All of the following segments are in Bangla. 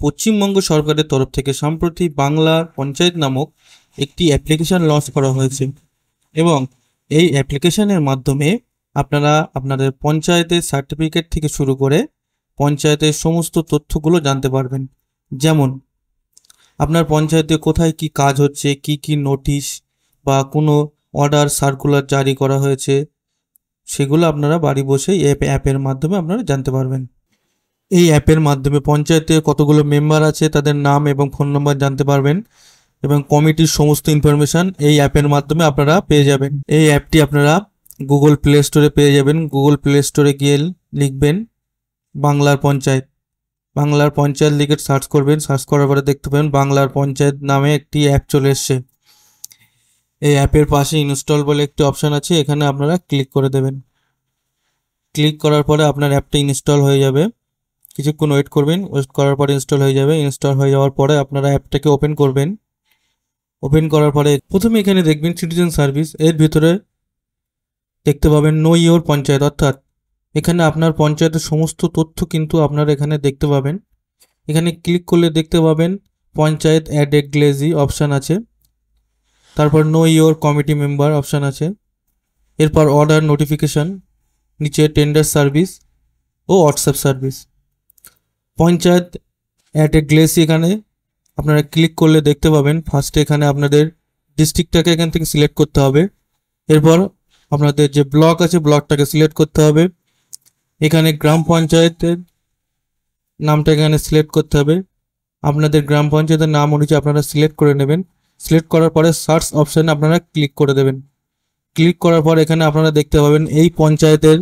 পশ্চিমবঙ্গ সরকারের তরফ থেকে সম্প্রতি বাংলা পঞ্চায়েত নামক একটি অ্যাপ্লিকেশন লঞ্চ করা হয়েছে এবং এই অ্যাপ্লিকেশনের মাধ্যমে আপনারা আপনাদের পঞ্চায়েতের সার্টিফিকেট থেকে শুরু করে পঞ্চায়েতের সমস্ত তথ্যগুলো জানতে পারবেন। যেমন আপনার পঞ্চায়েতে কোথায় কি কাজ হচ্ছে, কি নোটিশ বা কোনো অর্ডার সার্কুলার জারি করা হয়েছে, সেগুলো আপনারা বাড়ি বসে অ্যাপের মাধ্যমে আপনারা জানতে পারবেন। এই অ্যাপের মাধ্যমে পঞ্চায়েতে কতগুলো মেম্বার আছে তাদের নাম এবং ফোন নম্বর জানতে পারবেন এবং কমিটির সমস্ত ইনফরমেশান এই অ্যাপের মাধ্যমে আপনারা পেয়ে যাবেন। এই অ্যাপটি আপনারা গুগল প্লে স্টোরে পেয়ে যাবেন। গুগল প্লে স্টোরে গিয়ে লিখবেন বাংলার পঞ্চায়েত, লিখে সার্চ করবেন। সার্চ করার পরে দেখতে পাবেন বাংলার পঞ্চায়েত নামে একটি অ্যাপ চলে এসছে। এই অ্যাপের পাশে ইনস্টল বলে একটি অপশান আছে, এখানে আপনারা ক্লিক করে দেবেন। ক্লিক করার পরে আপনার অ্যাপটা ইনস্টল হয়ে যাবে। কিছুক্ষণ ওয়েট করবেন, ওয়েট করার পরে ইনস্টল হয়ে যাবে। ইনস্টল হয়ে যাওয়ার পরে আপনারা অ্যাপটাকে ওপেন করবেন। ওপেন করার পরে প্রথমে এখানে দেখবেন সিটিজেন সার্ভিস, এর ভিতরে দেখতে পাবেন নো ইওর পঞ্চায়েত, অর্থাৎ এখানে আপনার পঞ্চায়েতের সমস্ত তথ্য কিন্তু আপনারা এখানে দেখতে পাবেন। এখানে ক্লিক করলে দেখতে পাবেন panchayat at a glance option আছে, তারপর know your committee member option আছে, এরপর অর্ডার নোটিফিকেশান, নিচে টেন্ডার সার্ভিস ও WhatsApp service. Panchayat at a glance এখানে আপনারা ক্লিক করলে দেখতে পাবেন ফার্স্টে এখানে আপনাদের ডিস্ট্রিক্টটাকে এখান থেকে সিলেক্ট করতে হবে। এরপর আপনাদের যে ব্লক আছে ব্লকটাকে সিলেক্ট করতে হবে। এখানে গ্রাম পঞ্চায়েতের নামটা এখানে সিলেক্ট করতে হবে। আপনাদের গ্রাম পঞ্চায়েতের নাম অনুযায়ী আপনারা সিলেক্ট করে নেবেন। সিলেক্ট করার পরে সার্চ অপশানে আপনারা ক্লিক করে দেবেন। ক্লিক করার পর এখানে আপনারা দেখতে পাবেন এই পঞ্চায়েতের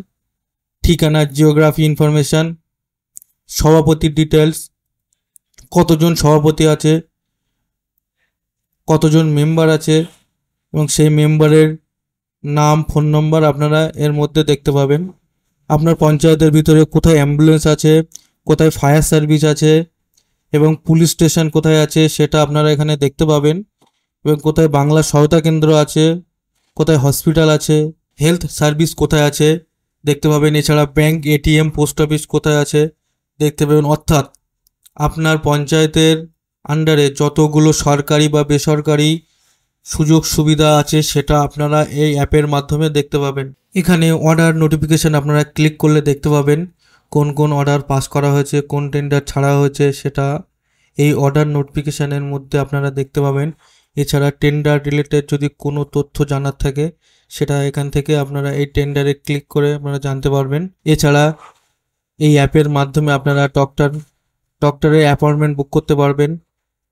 ঠিকানা, জিওগ্রাফি ইনফরমেশান, সভাপতির ডিটেলস, কতজন সভাপতি আছে, কতজন মেম্বার আছে এবং সেই মেম্বারের নাম, ফোন নম্বর আপনারা এর মধ্যে দেখতে পাবেন। আপনার পঞ্চায়েতের ভিতরে কোথায় অ্যাম্বুলেন্স আছে, কোথায় ফায়ার সার্ভিস আছে এবং পুলিশ স্টেশন কোথায় আছে সেটা আপনারা এখানে দেখতে পাবেন এবং কোথায় বাংলা সহায়তা কেন্দ্র আছে, কোথায় হসপিটাল আছে, হেলথ সার্ভিস কোথায় আছে দেখতে পাবেন। এছাড়া ব্যাংক, এটিএম, পোস্ট অফিস কোথায় আছে দেখতে পাবেন। অর্থাৎ আপনার পঞ্চায়েতের আন্ডারে যতগুলো সরকারি বা বেসরকারি সুযোগ সুবিধা আছে সেটা আপনারা এই অ্যাপের মাধ্যমে দেখতে পাবেন। এখানে অর্ডার নোটিফিকেশান আপনারা ক্লিক করলে দেখতে পাবেন কোন কোন অর্ডার পাস করা হয়েছে, কোন টেন্ডার ছাড়া হয়েছে সেটা এই অর্ডার নোটিফিকেশানের মধ্যে আপনারা দেখতে পাবেন। এছাড়া টেন্ডার রিলেটেড যদি কোনো তথ্য জানার থাকে সেটা এখান থেকে আপনারা এই টেন্ডারে ক্লিক করে আপনারা জানতে পারবেন। এছাড়া এই অ্যাপের মাধ্যমে আপনারা ডক্টরের অ্যাপয়েন্টমেন্ট বুক করতে পারবেন।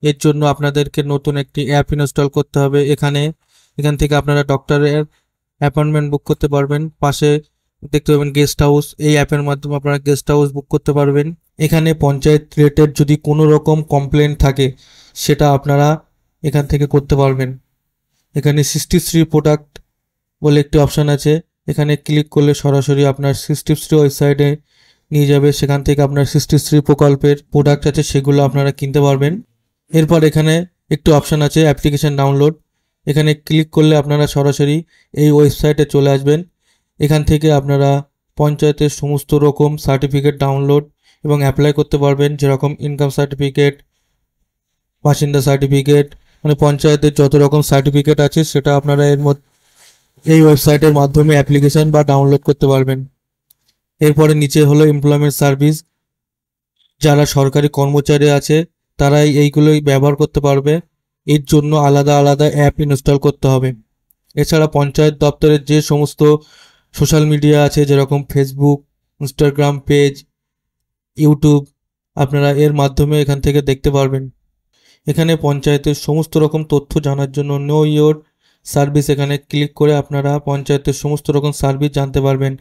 এর জন্য আপনাদেরকে নতুন একটি অ্যাপ ইনস্টল করতে হবে। এখান থেকে আপনারা ডক্টরের অ্যাপয়েন্টমেন্ট বুক করতে পারবেন। পাশে দেখতে পাবেন গেস্ট হাউস, এই অ্যাপের মাধ্যমে আপনারা গেস্ট হাউস বুক করতে পারবেন। এখানে পঞ্চায়েত রিলেটেড যদি কোনো রকম কমপ্লেন থাকে সেটা আপনারা এখান থেকে করতে পারবেন। এখানে 63 প্রোডাক্ট বলে একটি অপশান আছে, এখানে ক্লিক করলে সরাসরি আপনার 63 ওয়েবসাইটে নিয়ে যাবে। সেখান থেকে আপনার 63 প্রকল্পের প্রোডাক্ট আছে সেগুলো আপনারা কিনতে পারবেন। এরপর এখানে একটি অপশান আছে অ্যাপ্লিকেশান ডাউনলোড, এখানে ক্লিক করলে আপনারা সরাসরি এই ওয়েবসাইটে চলে আসবেন। এখান থেকে আপনারা পঞ্চায়েতের সমস্ত রকম সার্টিফিকেট ডাউনলোড এবং অ্যাপ্লাই করতে পারবেন, যেরকম ইনকাম সার্টিফিকেট, বাসিন্দা সার্টিফিকেট, মানে পঞ্চায়েতের যত রকম সার্টিফিকেট আছে সেটা আপনারা এই ওয়েবসাইটের মাধ্যমে অ্যাপ্লিকেশান বা ডাউনলোড করতে পারবেন। এরপরে নিচে হলো এমপ্লয়মেন্ট সার্ভিস, যারা সরকারি কর্মচারী আছে তারাই এইগুলোই ব্যবহার করতে পারবে। এর জন্য আলাদা আলাদা অ্যাপ ইনস্টল করতে হবে। এছাড়া পঞ্চায়েত দপ্তরের যে সমস্ত সোশ্যাল মিডিয়া আছে যেরকম ফেসবুক, ইনস্টাগ্রাম পেজ, ইউটিউব, আপনারা এর মাধ্যমে এখান থেকে দেখতে পারবেন। এখানে পঞ্চায়েতের সমস্ত রকম তথ্য জানার জন্য নো ইওর সার্ভিস এখানে ক্লিক করে আপনারা পঞ্চায়েতের সমস্ত রকম সার্ভিস জানতে পারবেন।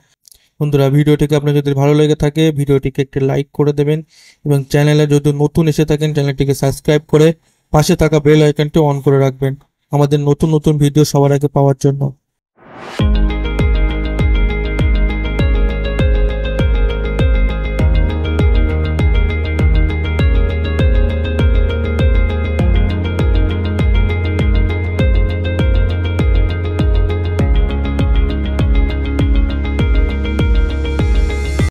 বন্ধুরা, ভিডিওটিকে আপনার যদি ভালো লেগে থাকে ভিডিওটিকে একটি লাইক করে দেবেন এবং চ্যানেলে যদি নতুন এসে থাকেন চ্যানেলটিকে সাবস্ক্রাইব করে পাশে থাকা বেল আইকনটি অন করে রাখবেন আমাদের নতুন নতুন ভিডিও সবার আগে পাওয়ার জন্য।